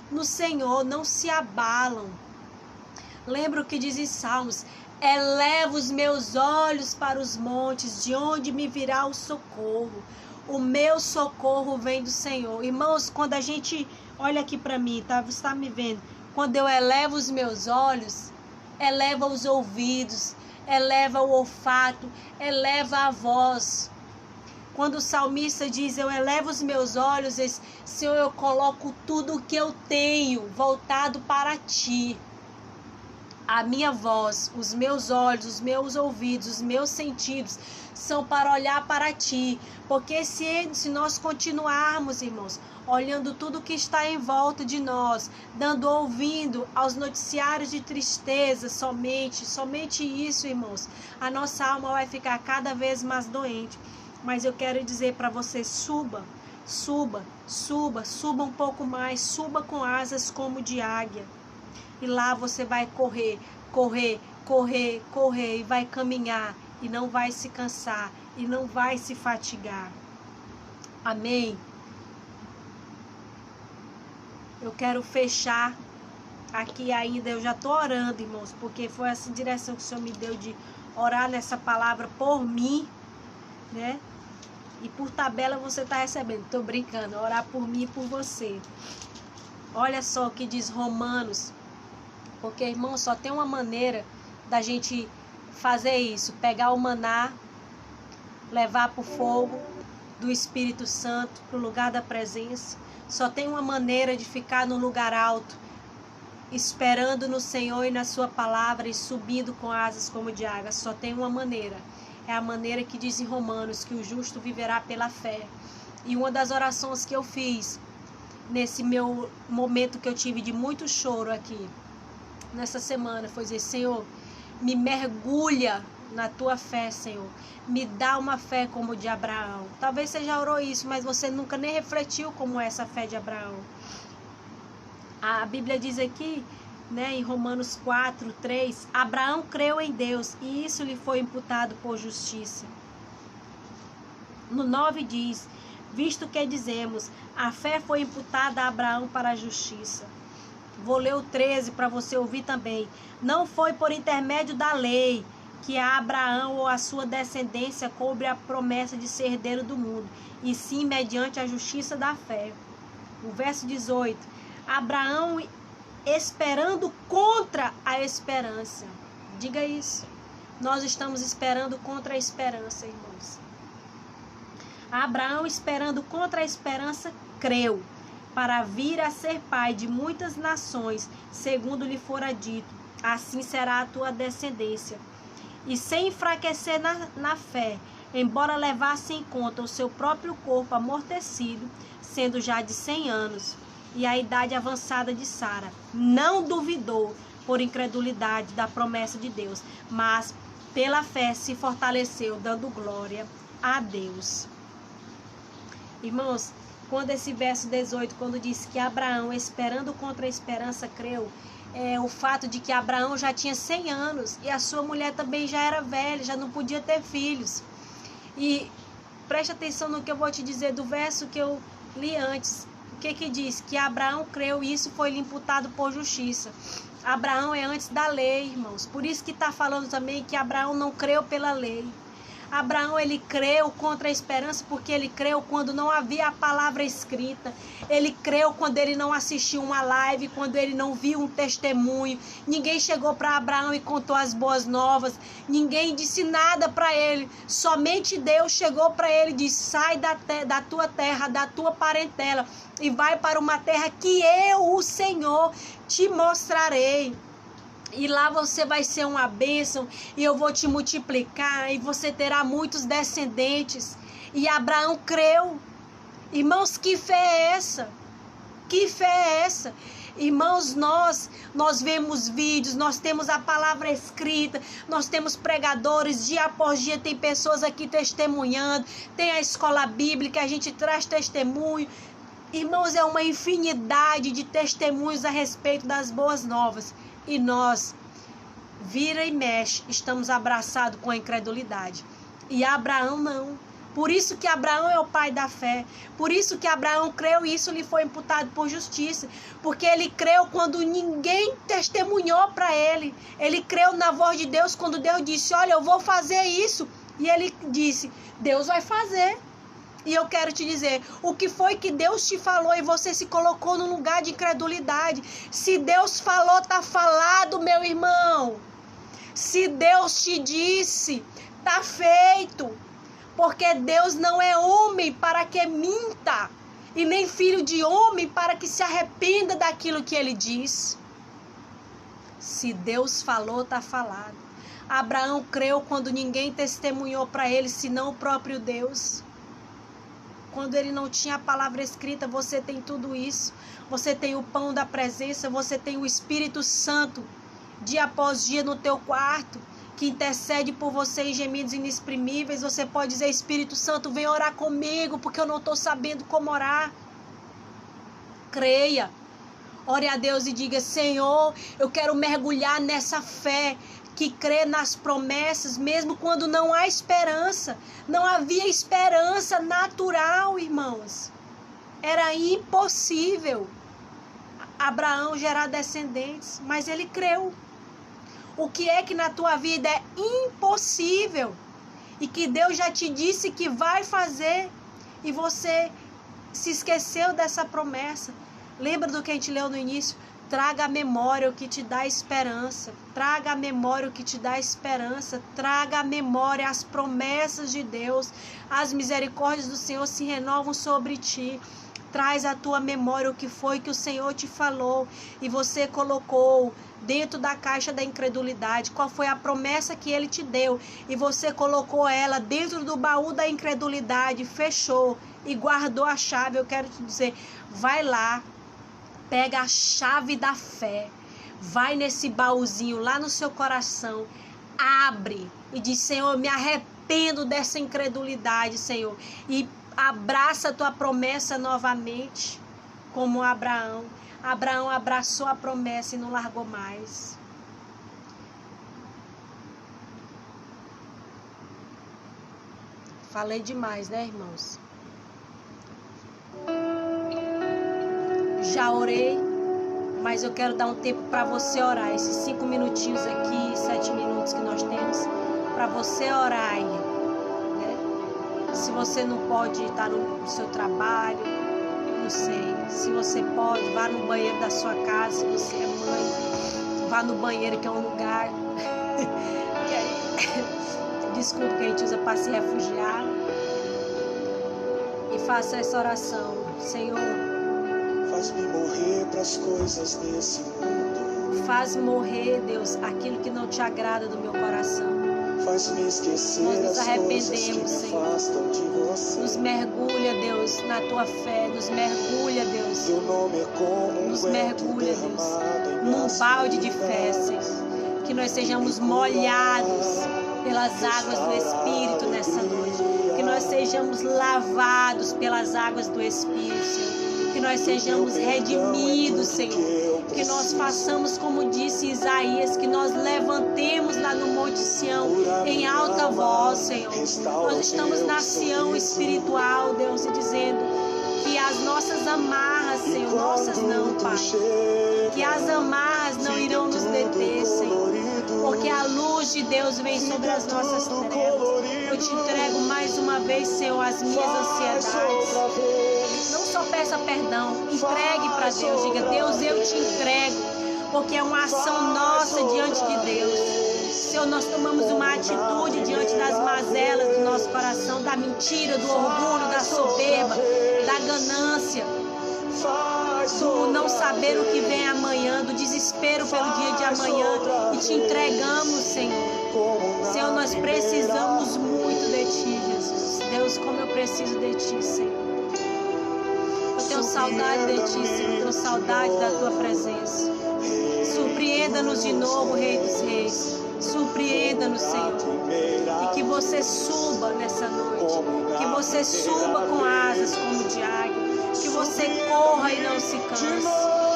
no Senhor, não se abalam. Lembra o que diz em Salmos: eleva os meus olhos para os montes, de onde me virá o socorro. O meu socorro vem do Senhor. Irmãos, quando a gente olha aqui para mim, tá? Você está me vendo? Quando eu elevo os meus olhos, eleva os ouvidos, eleva o olfato, eleva a voz. Quando o salmista diz: eu elevo os meus olhos, Senhor, eu coloco tudo o que eu tenho voltado para ti. A minha voz, os meus olhos, os meus ouvidos, os meus sentidos são para olhar para ti. Porque se nós continuarmos, irmãos, olhando tudo que está em volta de nós, ouvindo aos noticiários de tristeza somente isso, irmãos, a nossa alma vai ficar cada vez mais doente. Mas eu quero dizer para você: suba um pouco mais, suba com asas como de águia. E lá você vai correr, e vai caminhar, e não vai se cansar, e não vai se fatigar. Amém? Eu quero fechar aqui ainda. Eu já estou orando, irmãos, porque foi essa direção que o Senhor me deu de orar nessa palavra por mim, né? E por tabela você está recebendo. Estou brincando, orar por mim e por você. Olha só o que diz Romanos. Porque, irmão, só tem uma maneira da gente fazer isso: pegar o maná, levar para o fogo do Espírito Santo, para o lugar da presença. Só tem uma maneira de ficar no lugar alto, esperando no Senhor e na sua palavra, e subindo com asas como de águia. Só tem uma maneira. É a maneira que diz em Romanos, que o justo viverá pela fé. E uma das orações que eu fiz nesse meu momento que eu tive de muito choro aqui, nessa semana, foi dizer: Senhor, me mergulha na tua fé, Senhor. Me dá uma fé como de Abraão. Talvez você já orou isso, mas você nunca nem refletiu como é essa fé de Abraão. A Bíblia diz aqui, né, em Romanos 4:3, Abraão creu em Deus e isso lhe foi imputado por justiça. No 9 diz: visto que dizemos, a fé foi imputada a Abraão para a justiça. Vou ler o 13 para você ouvir também. Não foi por intermédio da lei que a Abraão ou a sua descendência coube a promessa de ser herdeiro do mundo, e sim mediante a justiça da fé. O verso 18: Abraão esperando contra a esperança. Diga isso. Nós estamos esperando contra a esperança, irmãos. Abraão, esperando contra a esperança, creu, para vir a ser pai de muitas nações, segundo lhe fora dito: assim será a tua descendência. E sem enfraquecer na fé, embora levasse em conta o seu próprio corpo amortecido, sendo já de 100 anos, e a idade avançada de Sara, não duvidou por incredulidade da promessa de Deus, mas pela fé se fortaleceu, dando glória a Deus. Irmãos, quando esse verso 18, quando diz que Abraão, esperando contra a esperança, creu, o fato de que Abraão já tinha 100 anos e a sua mulher também já era velha, já não podia ter filhos. E preste atenção no que eu vou te dizer do verso que eu li antes. O que diz? Que Abraão creu e isso foi lhe imputado por justiça. Abraão é antes da lei, irmãos. Por isso que está falando também que Abraão não creu pela lei. Abraão, ele creu contra a esperança porque ele creu quando não havia a palavra escrita. Ele creu quando ele não assistiu uma live, quando ele não viu um testemunho. Ninguém chegou para Abraão e contou as boas novas. Ninguém disse nada para ele. Somente Deus chegou para ele e disse: sai da tua terra, da tua parentela e vai para uma terra que eu, o Senhor, te mostrarei. E lá você vai ser uma bênção, e eu vou te multiplicar, e você terá muitos descendentes. E Abraão creu. Irmãos, que fé é essa? Que fé é essa? Irmãos, nós vemos vídeos, nós temos a palavra escrita, nós temos pregadores, dia após dia tem pessoas aqui testemunhando, tem a escola bíblica, a gente traz testemunho. Irmãos, é uma infinidade de testemunhos a respeito das boas novas. E nós, vira e mexe, estamos abraçados com a incredulidade. E Abraão não. Por isso que Abraão é o pai da fé. Por isso que Abraão creu e isso lhe foi imputado por justiça. Porque ele creu quando ninguém testemunhou para ele. Ele creu na voz de Deus quando Deus disse, olha, eu vou fazer isso. E ele disse, Deus vai fazer. E eu quero te dizer, o que foi que Deus te falou e você se colocou num lugar de incredulidade? Se Deus falou, está falado, meu irmão. Se Deus te disse, está feito. Porque Deus não é homem para que minta, e nem filho de homem para que se arrependa daquilo que ele diz. Se Deus falou, está falado. Abraão creu quando ninguém testemunhou para ele, senão o próprio Deus. Quando ele não tinha a palavra escrita, você tem tudo isso. Você tem o pão da presença, você tem o Espírito Santo, dia após dia no teu quarto, que intercede por você em gemidos inexprimíveis. Você pode dizer, Espírito Santo, vem orar comigo, porque eu não estou sabendo como orar. Creia. Ore a Deus e diga, Senhor, eu quero mergulhar nessa fé que crê nas promessas, mesmo quando não há esperança. Não havia esperança natural, irmãos. Era impossível Abraão gerar descendentes, mas ele creu. O que é que na tua vida é impossível e que Deus já te disse que vai fazer e você se esqueceu dessa promessa? Lembra do que a gente leu no início? Traga à memória o que te dá esperança. Traga à memória o que te dá esperança. Traga à memória as promessas de Deus. As misericórdias do Senhor se renovam sobre ti. Traz à tua memória o que foi que o Senhor te falou e você colocou dentro da caixa da incredulidade. Qual foi a promessa que ele te deu e você colocou ela dentro do baú da incredulidade, fechou e guardou a chave. Eu quero te dizer, vai lá, pega a chave da fé, vai nesse baúzinho lá no seu coração, abre e diz, Senhor, eu me arrependo dessa incredulidade, Senhor, e abraça a tua promessa novamente, como Abraão. Abraão abraçou a promessa e não largou mais. Falei demais, né, irmãos? Já orei, mas eu quero dar um tempo para você orar. Esses 5 minutinhos aqui, 7 minutos que nós temos, para você orar aí, né? Se você não pode estar no seu trabalho, não sei. Se você pode, vá no banheiro da sua casa. Se você é mãe, vá no banheiro, que é um lugar desculpa, que a gente usa para se refugiar. E faça essa oração. Senhor, faz-me morrer para as coisas desse mundo. Faz morrer, Deus, aquilo que não te agrada do meu coração. Faz-me esquecer. Nós nos as arrependemos, coisas que me Senhor. afastam de você. Nos mergulha, Deus, na tua fé. Nos mergulha, Deus. Teu nome é como Nos vento mergulha, Deus, derramado em num minhas balde de fé, feridas. Senhor. Que nós sejamos molhados pelas águas do Espírito nessa noite. Que nós sejamos lavados pelas águas do Espírito, Senhor. Que nós sejamos redimidos, Senhor. Que nós façamos como disse Isaías, que nós levantemos lá no Monte Sião em alta voz, Senhor. Nós estamos na Sião espiritual, Deus, e dizendo que as nossas amarras, Senhor, nossas não, Pai. Que as amarras não irão nos deter, Senhor. Porque a luz de Deus vem sobre as nossas trevas. Eu te entrego mais uma vez, Senhor, as minhas ansiedades. Não só peça perdão, entregue para Deus. Diga, Deus, eu te entrego. Porque é uma ação nossa diante de Deus. Senhor, nós tomamos uma atitude diante das mazelas do nosso coração, da mentira, do orgulho, da soberba, da ganância, do não saber o que vem amanhã, do desespero pelo dia de amanhã, e te entregamos, Senhor. Senhor, nós precisamos muito de Ti, Jesus. Deus, como eu preciso de Ti, Senhor. Eu tenho saudade de Ti, Senhor. Tenho saudade da Tua presença. Surpreenda-nos de novo, Rei dos Reis. Surpreenda-nos, Senhor. E que você suba nessa noite. Que você suba com asas como de águia. Que você corra e não se canse.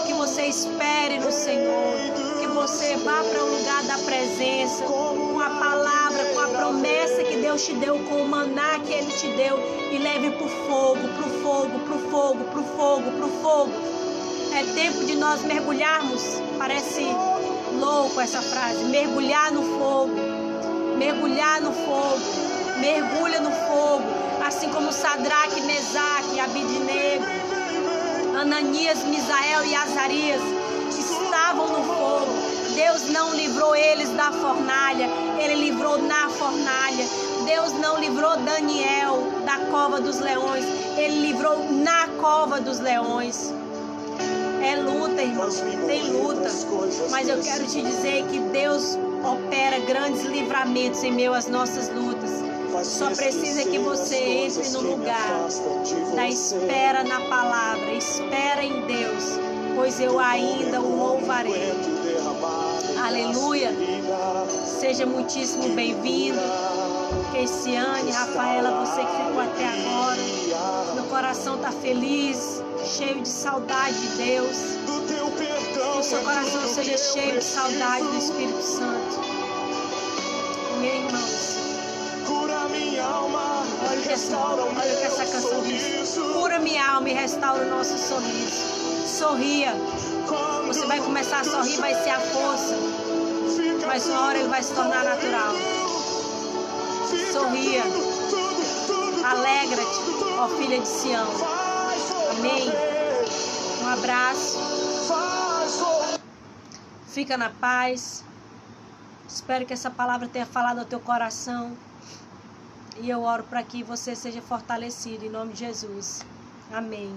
Que você espere no Senhor. Que você vá para o lugar da presença. Com a palavra, com a promessa que Deus te deu. Com o maná que Ele te deu. E leve para o fogo, para o fogo, para o fogo, para o fogo, para o fogo. É tempo de nós mergulharmos. Parece louco essa frase. Mergulhar no fogo. Mergulhar no fogo. Mergulha no fogo. Assim como Sadraque, Mesaque, Abidnego, Ananias, Misael e Azarias estavam no fogo. Deus não livrou eles da fornalha. Ele livrou na fornalha. Deus não livrou Daniel da cova dos leões. Ele livrou na cova dos leões. É luta, irmão, tem luta, mas eu quero te dizer que Deus opera grandes livramentos em meio às nossas lutas. Só precisa que você entre no lugar da espera na palavra, espera em Deus, pois eu ainda o louvarei. Aleluia! Seja muitíssimo bem-vindo. Keiciane, Rafaela, você que ficou até agora. Meu coração está feliz, cheio de saudade de Deus. Que o seu coração seja cheio de saudade do Espírito Santo. Amém, irmãos? Olha o que essa canção diz. Cura minha alma e restaura o nosso sorriso. Sorria. Você vai começar a sorrir, vai ser a força. Mas uma hora ele vai se tornar natural. Sorria. Alegra-te, ó filha de Sião. Amém. Um abraço. Fica na paz. Espero que essa palavra tenha falado ao teu coração. E eu oro para que você seja fortalecido em nome de Jesus. Amém.